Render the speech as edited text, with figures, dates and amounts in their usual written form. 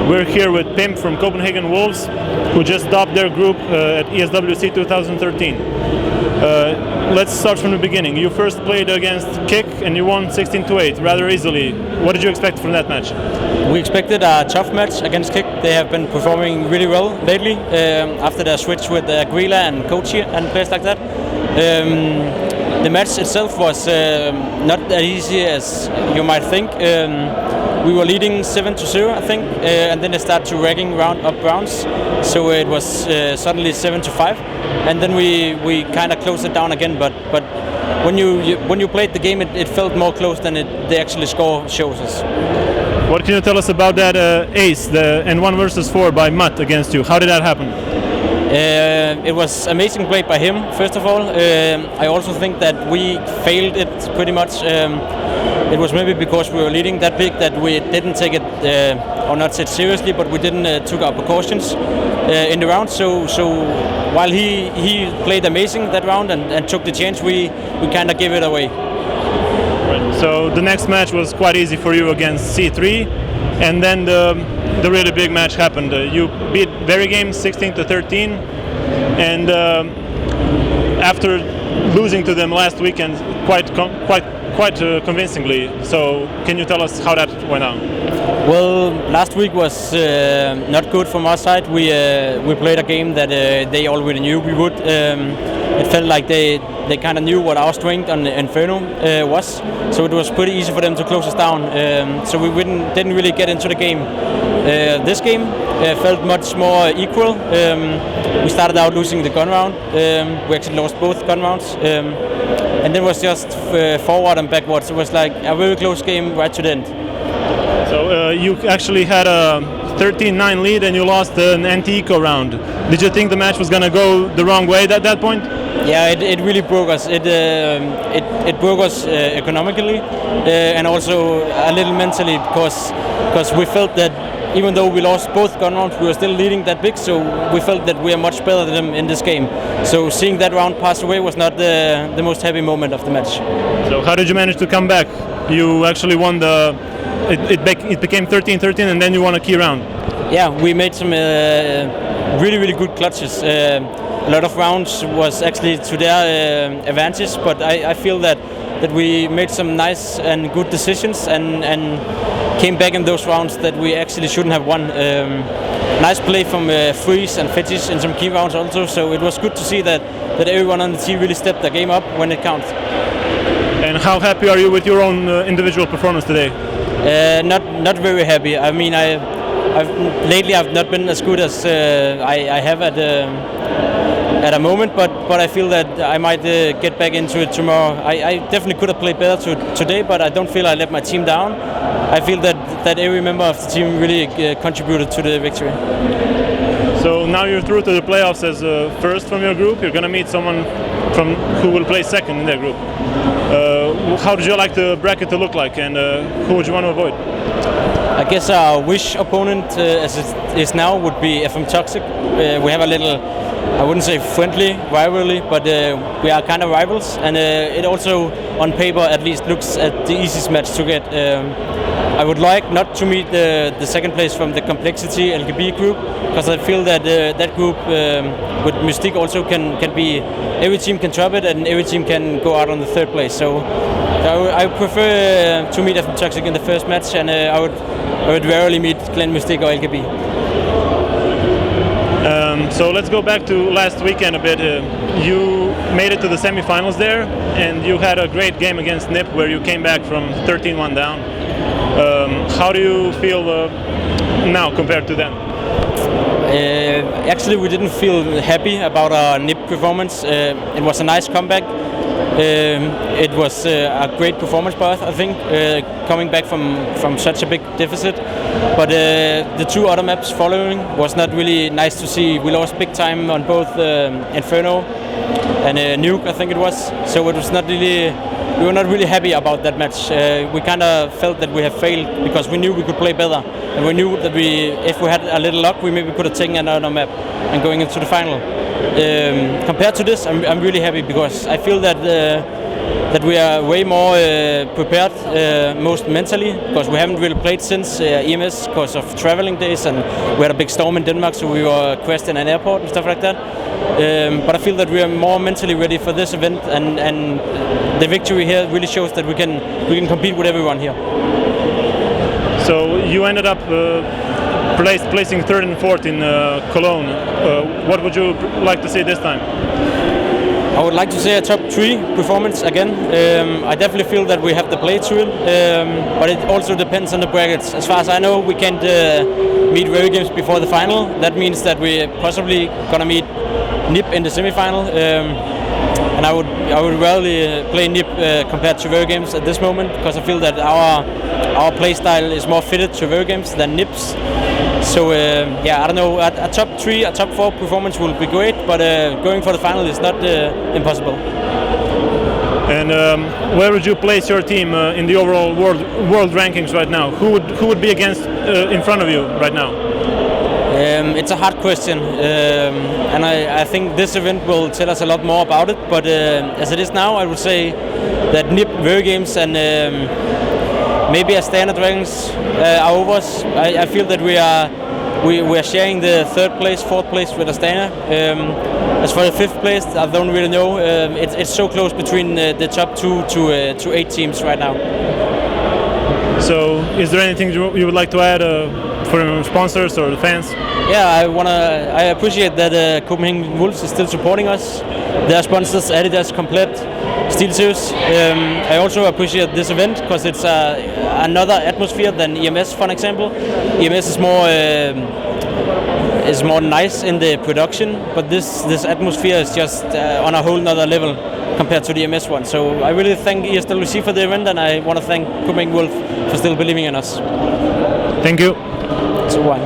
We're here with Pimp from Copenhagen Wolves, who just topped their group at ESWC 2013. Let's start from the beginning. You first played against Kick and you won 16-8 rather easily. What did you expect from that match? We expected a tough match against Kick. They have been performing really well lately after their switch with Grilla and Kochi and players like that. The match itself was not that easy as you might think. We were leading 7-0, I think, and then they started to racking up rounds, so it was suddenly 7-5, and then we kind of closed it down again. But when you played the game, it felt more close than the actual score shows us. What can you tell us about that ace, the N1 versus 4 by Mutt against you? How did that happen? It was amazing play by him, first of all. I also think that we failed it pretty much. It was maybe because we were leading that big that we didn't take it, or not take seriously, but we didn't took our precautions in the round. So while he played amazing that round and took the chance, we kind of gave it away. Right. So the next match was quite easy for you against C3, and then the really big match happened. You beat VeryGames 16-13, and after losing to them last weekend quite convincingly. So can you tell us how that went on? Well, last week was not good from our side. We played a game that they already knew we would. It felt like they kind of knew what our strength on Inferno was, so it was pretty easy for them to close us down. So we didn't really get into the game. This game felt much more equal. We started out losing the gun round. We actually lost both gun rounds. And then it was just forward and backwards. It was like a very close game right to the end. So you actually had a 13-9 lead and you lost an anti-eco round. Did you think the match was going to go the wrong way at that point? Yeah, it really broke us. It broke us economically and also a little mentally because we felt that even though we lost both gun rounds, we were still leading that big, so we felt that we are much better than them in this game. So seeing that round pass away was not the most happy moment of the match. So how did you manage to come back? You actually won it became 13-13 and then you won a key round. Yeah, we made some really good clutches. A lot of rounds was actually to their advantage, but I feel that we made some nice and good decisions and came back in those rounds that we actually shouldn't have won. Nice play from Freeze and Fetish in some key rounds also, so it was good to see that everyone on the team really stepped their game up when it counts. And how happy are you with your own individual performance today? Not very happy. I mean, lately I've not been as good as I have at a moment, but I feel that I might get back into it tomorrow. I definitely could have played better today, but I don't feel I let my team down. I feel that every member of the team really contributed to the victory. So now you're through to the playoffs as first from your group. You're going to meet someone who will play second in their group. How did you like the bracket to look like, and who would you want to avoid? I guess our wish opponent, as it is now, would be fm.TOXiC. We have a little, I wouldn't say friendly rivalry, but we are kind of rivals, and it also, on paper at least, looks at the easiest match to get. I would like not to meet the second place from the Complexity LGB group, because I feel that that group with Mystique also can be, every team can drop it and every team can go out on the third place. So I prefer to meet fm.TOXiC in the first match, and I would rarely meet Clan Mystique or LGB. So let's go back to last weekend a bit. You made it to the semifinals there, and you had a great game against NIP where you came back from 13-1 down. How do you feel now compared to them? Actually, we didn't feel happy about our NIP performance. It was a nice comeback. It was a great performance by us, I think, coming back from such a big deficit. But the two other maps following was not really nice to see. We lost big time on both Inferno and Nuke, I think it was. So it was not really. We were not really happy about that match. We kind of felt that we have failed because we knew we could play better, and we knew that if we had a little luck, we maybe could have taken another map and going into the final. Compared to this, I'm really happy because I feel that that we are way more prepared, most mentally, because we haven't really played since EMS because of traveling days, and we had a big storm in Denmark, so we were crashed in an airport and stuff like that. But I feel that we are more mentally ready for this event, and the victory here really shows that we can compete with everyone here. So you ended up placing third and fourth in Cologne. What would you like to see this time? I would like to say a top 3 performance again. I definitely feel that we have the play to it, but it also depends on the brackets. As far as I know, we can't meet VeryGames before the final. That means that we're possibly gonna meet NIP in the semi-final, and I would rather play NIP compared to VeryGames at this moment, because I feel that our play style is more fitted to VeryGames than NIP's. So yeah, I don't know. A top 3, a top 4 performance will be great, but going for the final is not impossible. And where would you place your team in the overall world rankings right now? Who would be against in front of you right now? It's a hard question, and I think this event will tell us a lot more about it. But as it is now, I would say that NIP, VeryGames, and maybe Astana Dragons are over us. I feel that we are sharing the 3rd place, 4th place with Astana. As for the 5th place, I don't really know. It's so close between the top 2 to 8 teams right now. So, is there anything you would like to add for sponsors or the fans? Yeah, I appreciate that Copenhagen Wolves is still supporting us. Their sponsors, Adidas, Komplett, SteelSeries. I also appreciate this event because it's another atmosphere than EMS, for example. EMS is more nice in the production, but this atmosphere is just on a whole nother level compared to the EMS one. So I really thank ESWC for the event, and I want to thank Copenhagen Wolves for still believing in us. Thank you. So why?